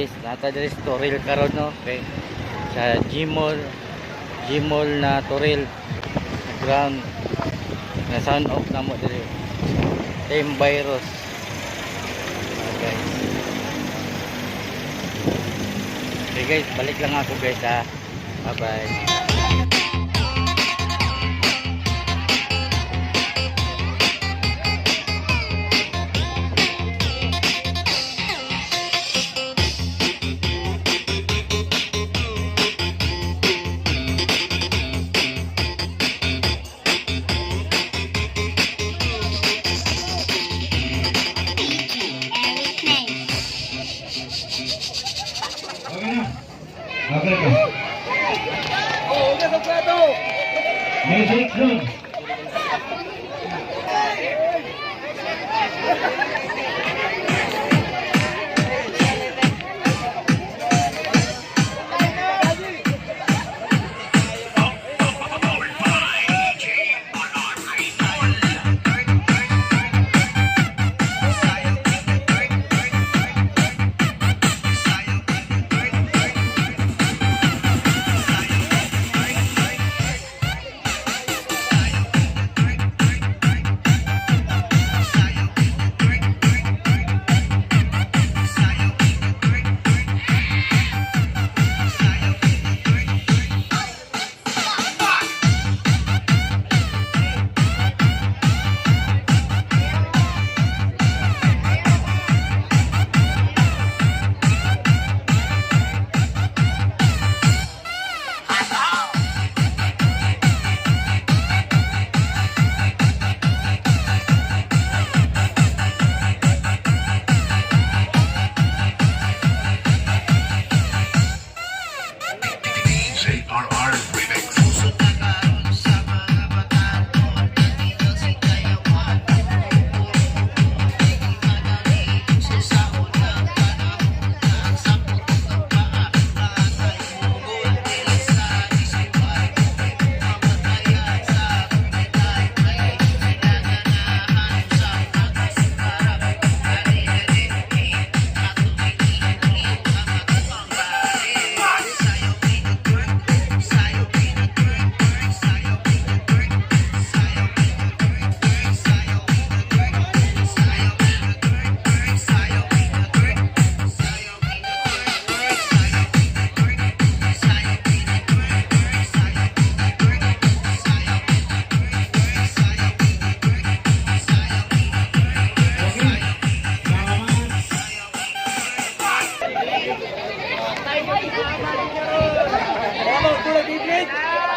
guys, nata diri sa toril karon no. Okay. Sa Gmall na toril ground na sound off na mo diri. Team virus. Okay. Okay guys, balik lang ako guys ha. Bye bye. Okay na. Oh, ugas ang plato. Music zone.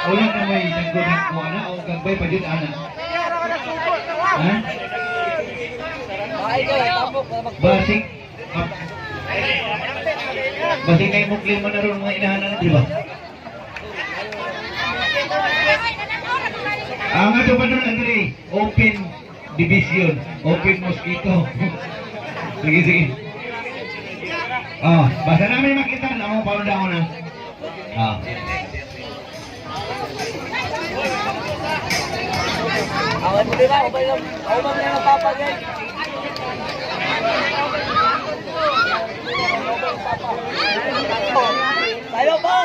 Ulang na may naggunang ko ana o gambay pa dyan ana. Ha? Basik. Basik na yung muklim mo na rin mga inahanan na, di ba? Ang ato pa nun, Andre, open division, open mosquito. Sige, sige. Oh, basta namin makita na mo paano daw na. Ah. Awan mo din ako ba yung napapagay? Tayo pa!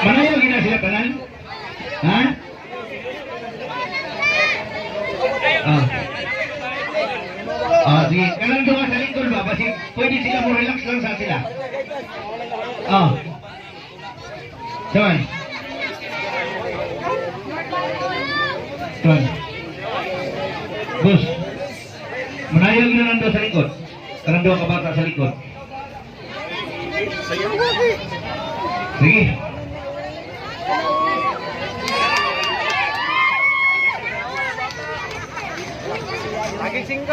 Manayo gina sila tanan? Ha? Sige. Kalang doon sa lingkod ba? Kasi pwede sila mo relax lang sa sila. Saan? Saan? Bus. Manayo gina nando sa lingkod. Kalang doon ka bata sa likod. Sige. Lagi 5.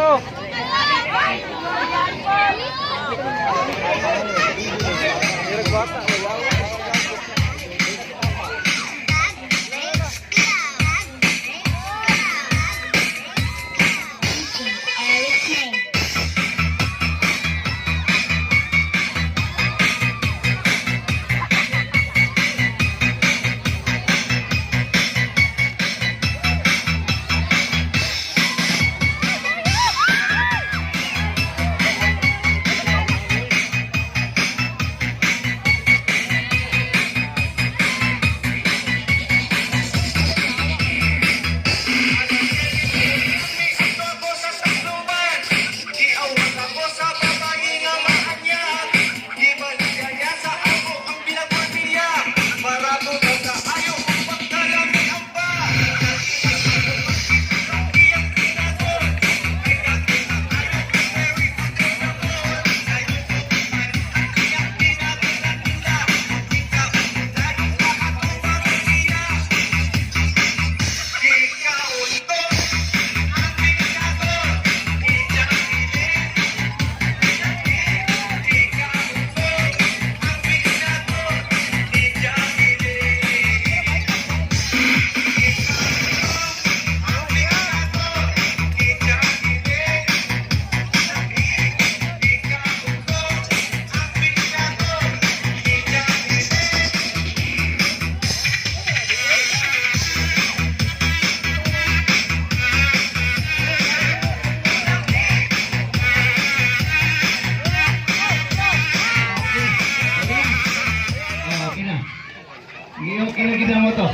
Yung kinagisa mo to.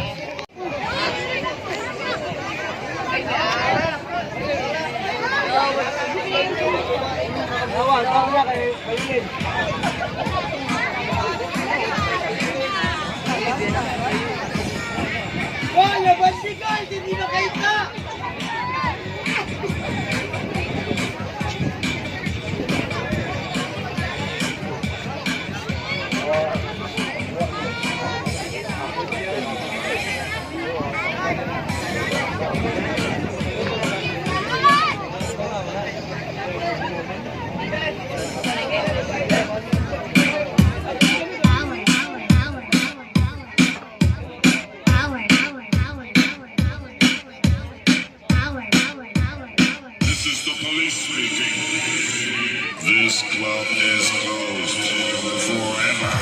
Awan, tawag na kayo. Kailin. Wala, bansigal! Hindi na kayo ka! This is the police speaking. This club is closed forever.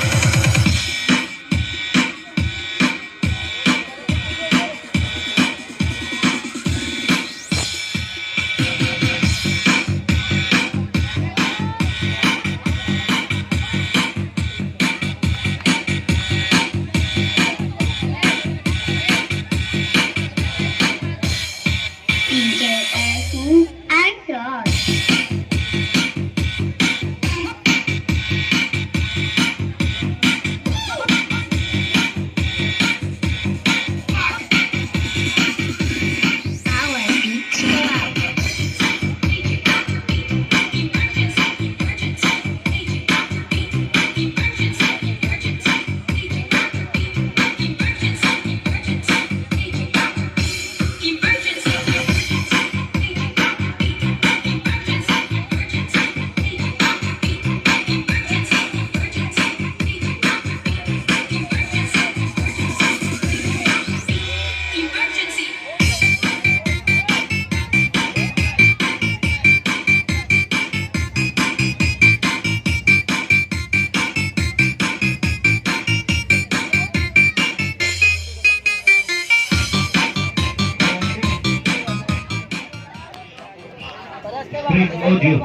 Print audio.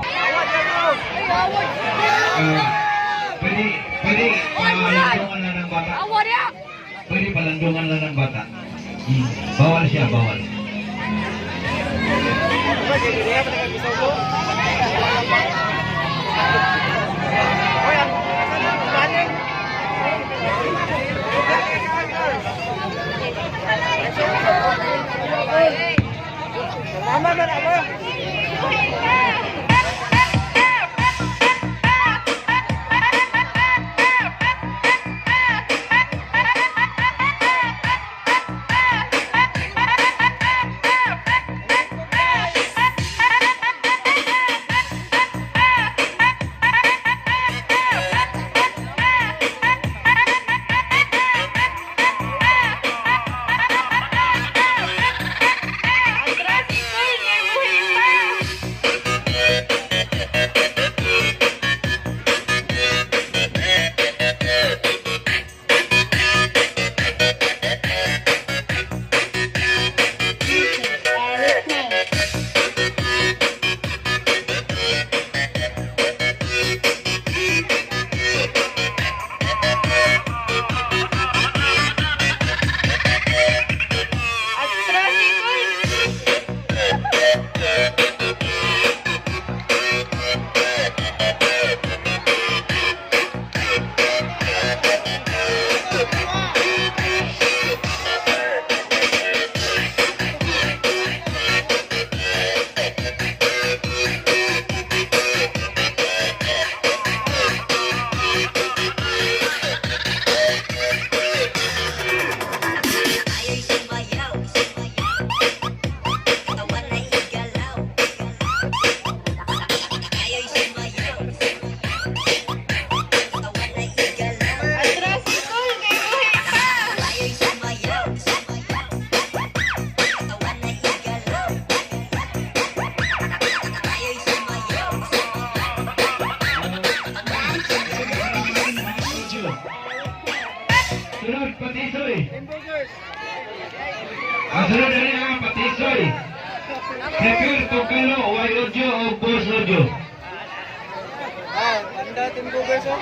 Pwede palandungan lang ng bata. Pwede palandungan lang ng bata. Bawal siya, bawal. Mama, mama. Sunod, patisoy. Ang sunod na rin ang patisoy. Sekir, tukalo, way audio o boss audio. Ang dating bugas, oh.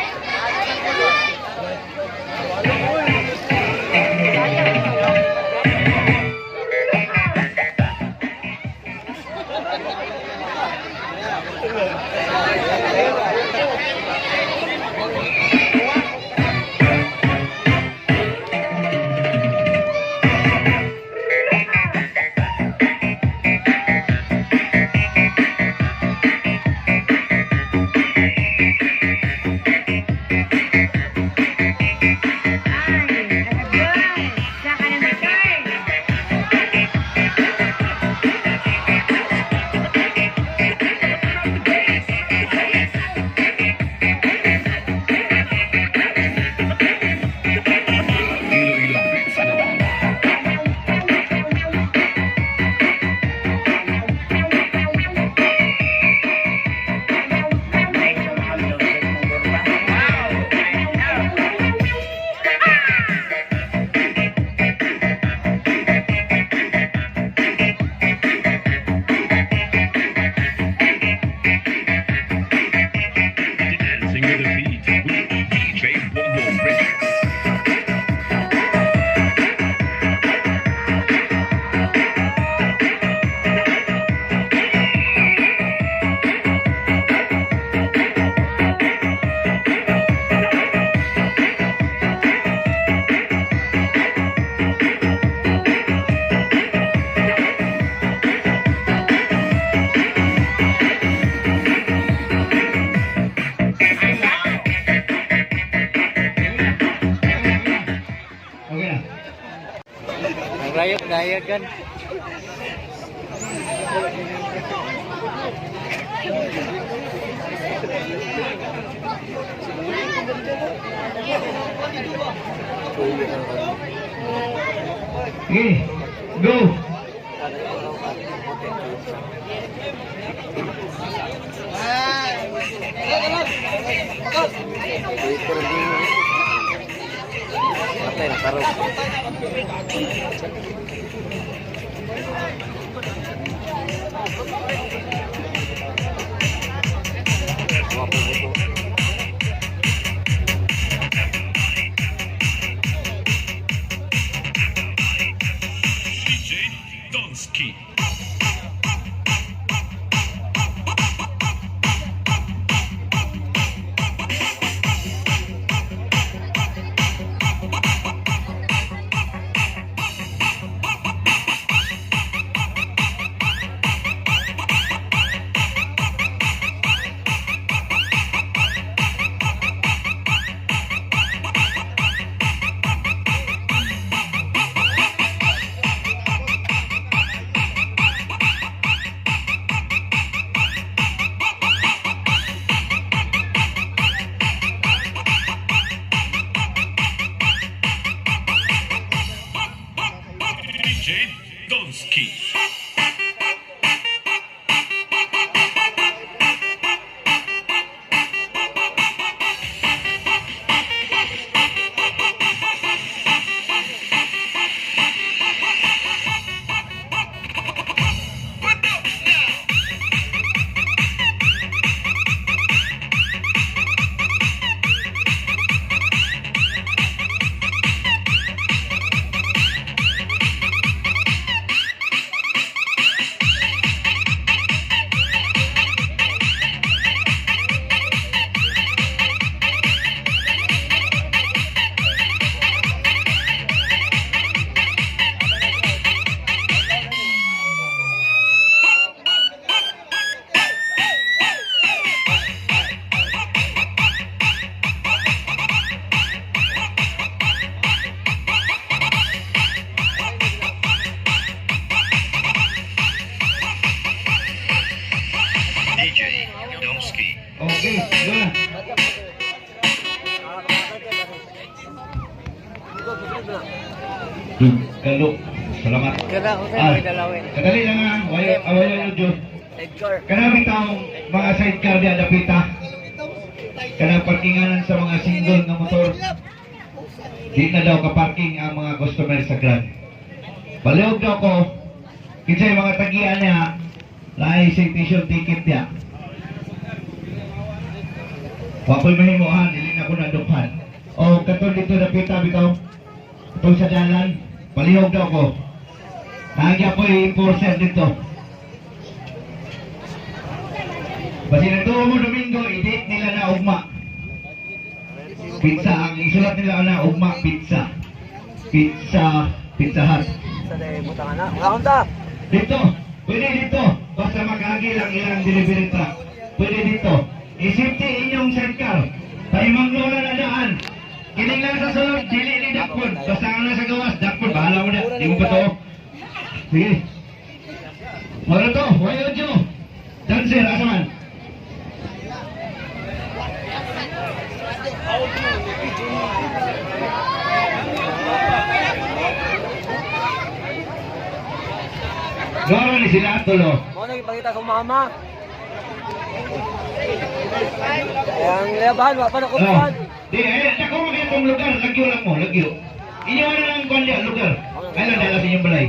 Okay na. Ang rayot kan. Okay, go. Patay na karong. DJ Donsky. DJ Donsky. DJ Donsky. Okay, go na. Kalo, salamat. Kada ko sa may dalawin. Kadali lang nga, awayo yung Diyos. Edgar. Kanami taong mga sidecar di adapita. Kanang parkinganan sa mga single na motor. Di na daw kaparking ang mga customer sa club. Baliog daw ko, kinsay mga tagian niya, lahi citation ticket niya. Wako'y mahimuhan, hindi na ko nadukhan. O katol dito dapita bitaw, katol sa dalan, balihog daw ko. Nagya ko yung enforcer dito. Basi nagtuwa mo Domingo, i-date nila na ugma. Pizza, ang isulat nila na ugma, pizza. Pizza, Pizza Hut. Sa day butangan na. Mga ta. Dito, pwede dito. Basta makahagi lang ilang delivery truck. Pwede dito. Isipti inyong sidecar. Taimang lola na daan. Kining lang sa sulod, dili ni Dakpon. Basta nga na sa gawas, Dakpon, bahala mo na. Di mo pa to. Sige. Wala to, wayo dyo. Dancer, asa man? Gawin ni sila tulo. Mo nang ipakita ko mama. Yang lebahan wa pa na kumpad. Di, ako makita itong lugar. Lagyo lang mo, lagyo. Inyo na lang kung liya, lugar. Kailan dala sa inyong balay?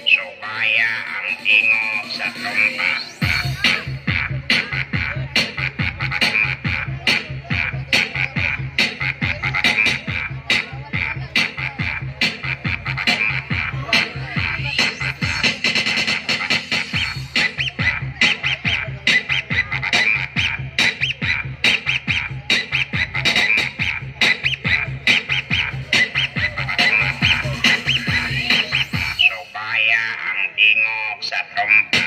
Supaya ang ingok sa trompa. Supaya ang ingok sa trompa.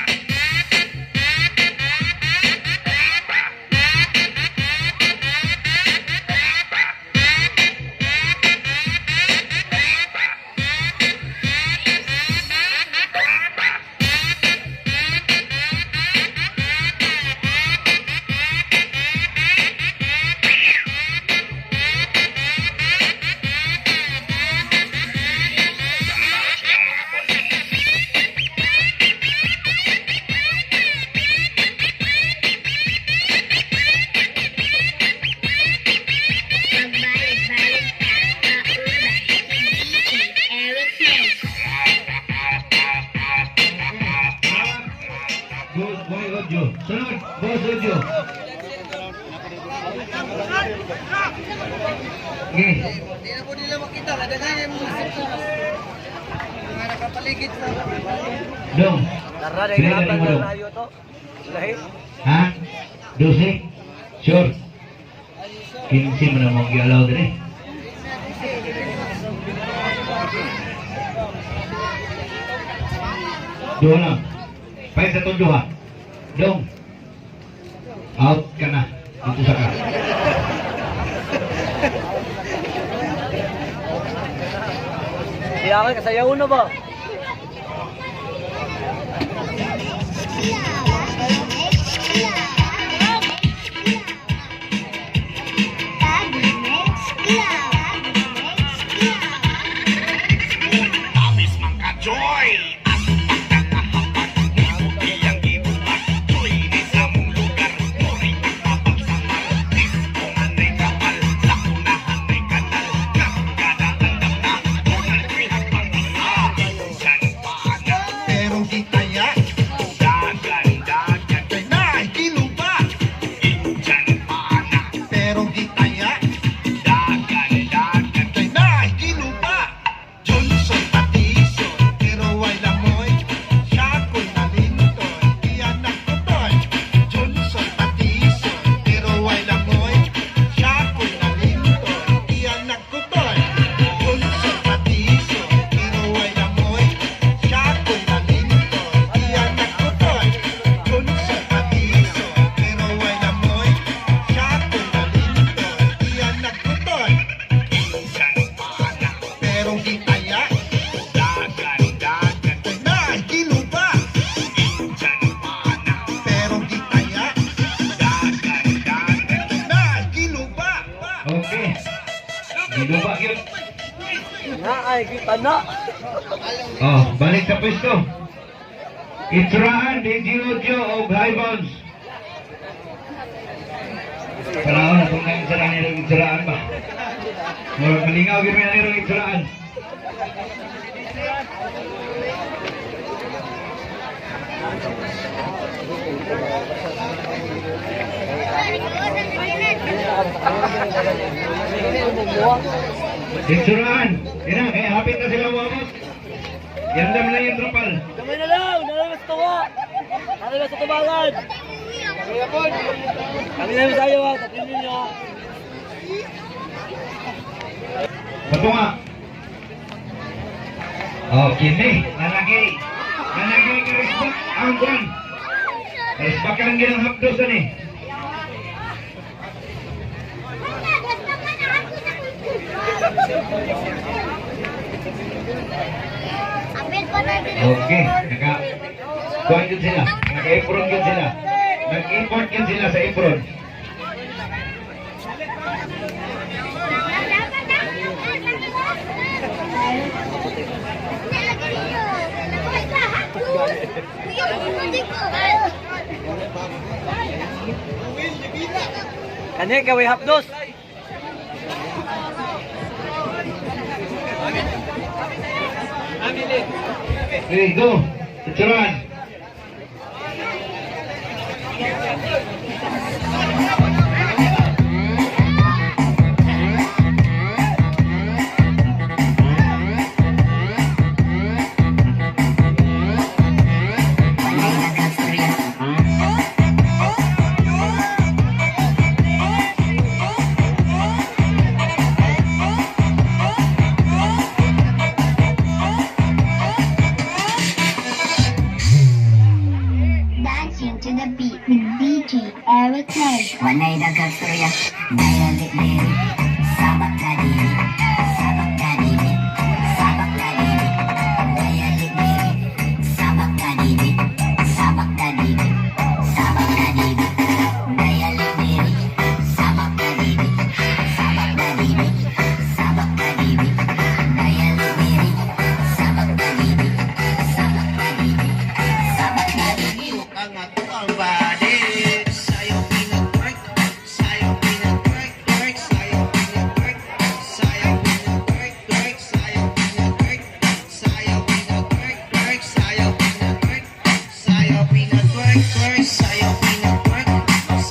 Boy Ojo. Sunod, Boss Ojo. Okay. Hindi na po nila makita. Kadaghan yung mga nakapaligid sa Dong. Tara, Pila na mo dong. rayo to. Lahi. Ha? 12? Sure. 15 mo na mong i-allow din eh. Duha lang. Pahit sa itong duha. Dong. Out ka na. Dito sa ka. Iyakan, kasayaw na ba? Tabis man ka, Joy! Ang pagkakahapat, ibuti ang ibutan. Joy, di sa mong lugar, mori kapagsangal. Disco man ay kapal, sa unahan ay kanal. Nagkadaandam na, unang pinagpagpasal. Diyan pa na, Pero di taya, dagan-dagan. kay na kinuba. Diyan pa na, Pero di taya, dagan-dagan. kay na kinuba. Johnson Patison, pero ay lamoy. Siya ko'y nalintoy, iyan nagkutoy. Johnson Patison, pero ay lamoy. Siya ko'y nalintoy, iyan nagkutoy. Johnson Patison, pero ay lamoy. Siya ko'y nalintoy, iyan nagkutoy. Johnson Patison, pero ay lamoy. Siya ko'y nalintoy, iyan nagkutoy. Diyan pa na, Pero di taya, dagan-dagan. kay na kinuba. Diyan pa na, Pero di taya, dagan-dagan. kay na kinuba. Okay. Ginuba yun. Na, ay, kita na. Oh, balik sa pwesto. Itsurahan, DJ Ojo o High Bounce. Panahon na kung na-itsurahan nila itsurahan ba? Malingaw gawin na nila itsurahan. Itsurahan. Yan na, kaya hapit na sila umabot. Yandam na yung trapal. Kamay na lang, nalamas tuwa. Nalamas sa tubangan. Kami na yung sayo ha, tatlin ninyo. Patunga. Oh, kini. Nalagay. Nalagay ka respect. Ang buwan. Kanang ginang hapdos ni. Okay, kuhan yun sila. Naka-apron yun sila. Nag-import yun sila sa apron. Kanya gawin hapdos. Okay, go. Picturean. Dancing to the beat with DJ Eric Clay. Wanay dagang storya, dayalit diri. Sabak ka diri, sabak ka diri, sabak ka diri. Dayalit diri, sabak ka diri, sabak ka diri, sabak ka diri. Dayalit diri, sabak ka diri, sabak ka diri, sabak ka diri. Dayalit diri, sabak ka diri, sabak ka diri, sabak ka diri. Ang atuang body. Sayaw pinag-work, sayaw pinag-work, work, sayaw pinag-work, sayaw pinag-work, work, sayaw pinag-work, sayaw pinag-work, work, sayaw pinag-work, sayaw pinag-work, work, sayaw pinag-work, sayaw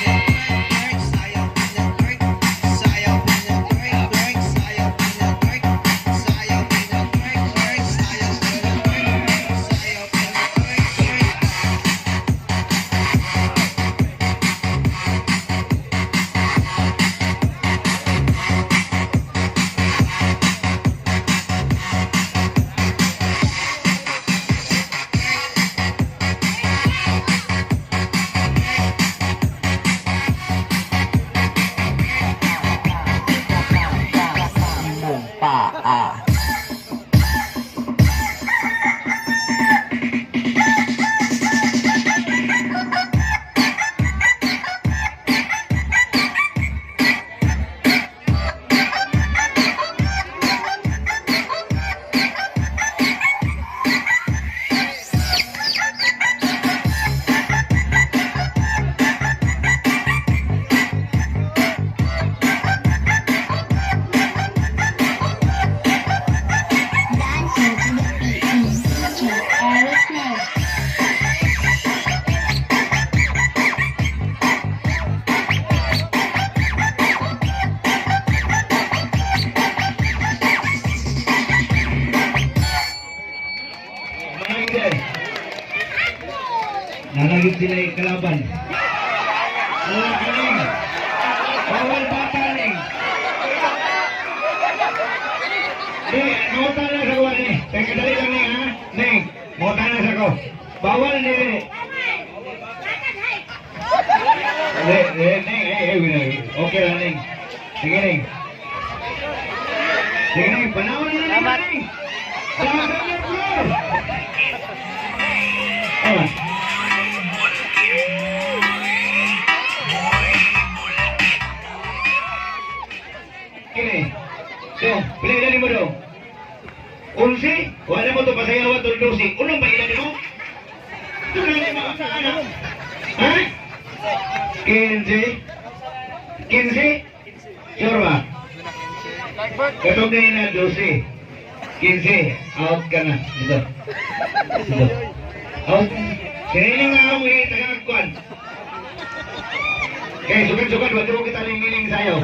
pinag-work, work, sayaw pinag-work, sayaw pinag-work, work, sayaw pinag-work, sayaw pinag-work, work, sayaw pinag-work, sayaw pinag-work, work. Paa. Dancing to the beat with DJ Eric Clay. Managid. Nanagid sila yung kalaban. Wala ka ning. Bawal bata ning. Di, mauta na sa kuha ni. Teka dali lang ning ha. Ning, mauta na sa ko. Bawal ni. Ning. Okay lang ning. Sige ning. Sige ning, panahon na ning. Salamat. Ah. Kini. So, pilih dari mo daw. Unsi, wala mo to pasayawan to dosi. Unong ba ilan mo? Ito na yung mga anak. Ha? 15? 15? Sure ba? Katong kayo na dosi. 15. Out ka na. Dito. Dito. Out. Siniling nga ako eh, tagagkuan. Okay, sukat-sukat. Wala mo kita ling-iling sa'yo.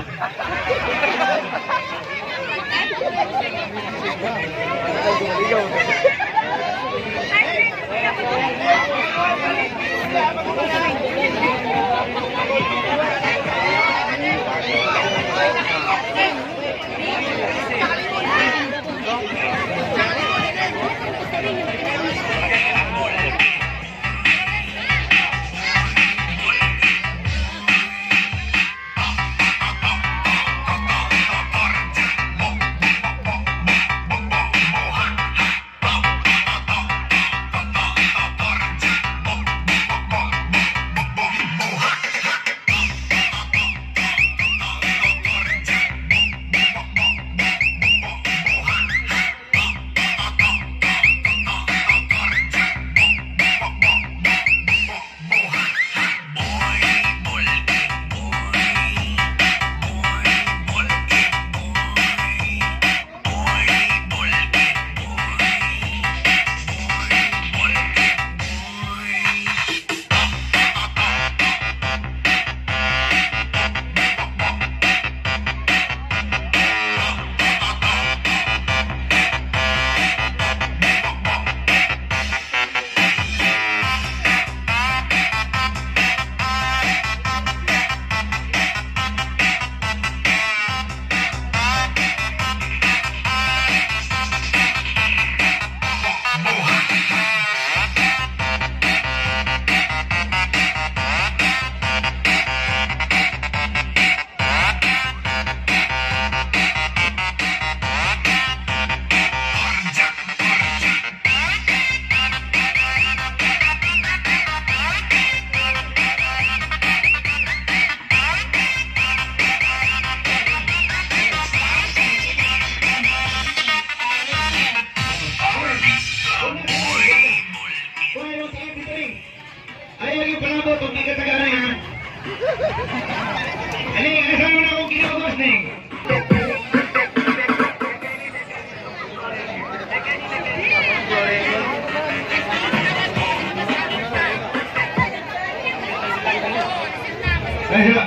Aling, alisan mo na akong kinukos, Ning.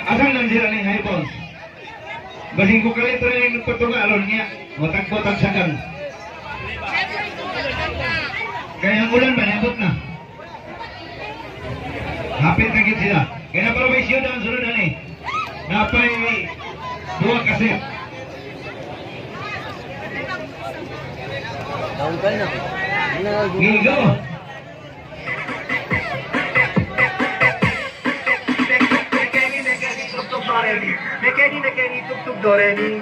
Asan lang sila ning highballs? Basing ko kalit rin yung nagpatungalon niya. Matagpotag sa kan. Kaya ang ulan ba, nabot na? Hapit na git sila. Kaya na para may siyo na ang sunod na ni. Napay buwag kasi. Daun ka na. Gigo. Mekeni, tuk-tuk doremi. Mekeni, tuk-tuk doremi.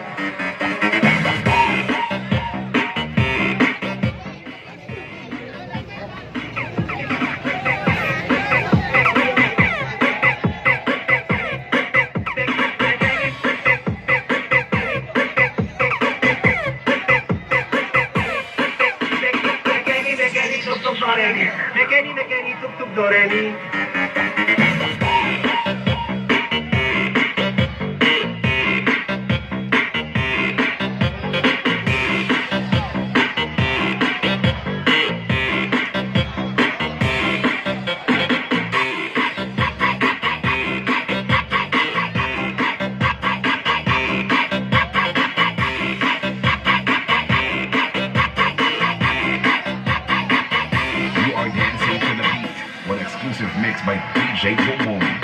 You are dancing to the beat. One exclusive mix by DJ Boom.